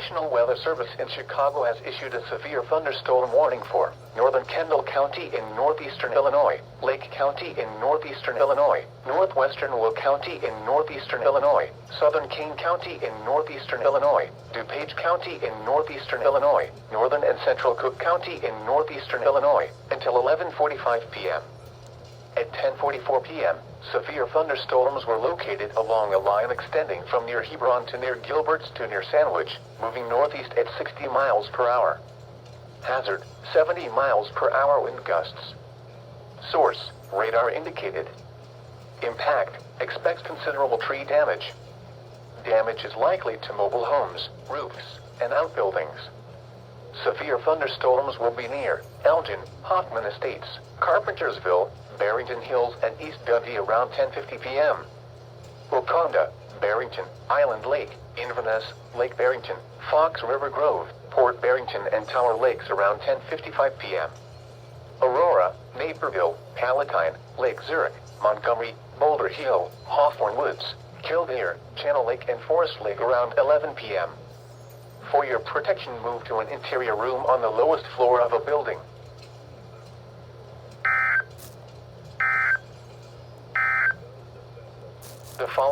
National Weather Service in Chicago has issued a severe thunderstorm warning for northern Kendall County in northeastern Illinois, Lake County in northeastern Illinois, northwestern Will County in northeastern Illinois, southern Kane County in northeastern Illinois, DuPage County in northeastern Illinois, northern and central Cook County in northeastern Illinois, until 11:45 p.m. At 10:44 p.m., severe thunderstorms were located along a line extending from near Hebron to near Gilbert's to near Sandwich, moving northeast at 60 miles per hour. Hazard, 70 miles per hour wind gusts. Source, radar indicated. Impact, expects considerable tree damage. Damage is likely to mobile homes, roofs, and outbuildings. Severe thunderstorms will be near Elgin, Hoffman Estates, Carpentersville, Barrington Hills, and East Dundee around 10:50 p.m. Waconda, Barrington, Island Lake, Inverness, Lake Barrington, Fox River Grove, Port Barrington, and Tower Lakes around 10:55 p.m. Aurora, Naperville, Palatine, Lake Zurich, Montgomery, Boulder Hill, Hawthorne Woods, Kildare, Channel Lake, and Forest Lake around 11 p.m. For your protection, move to an interior room on the lowest floor of a building. The following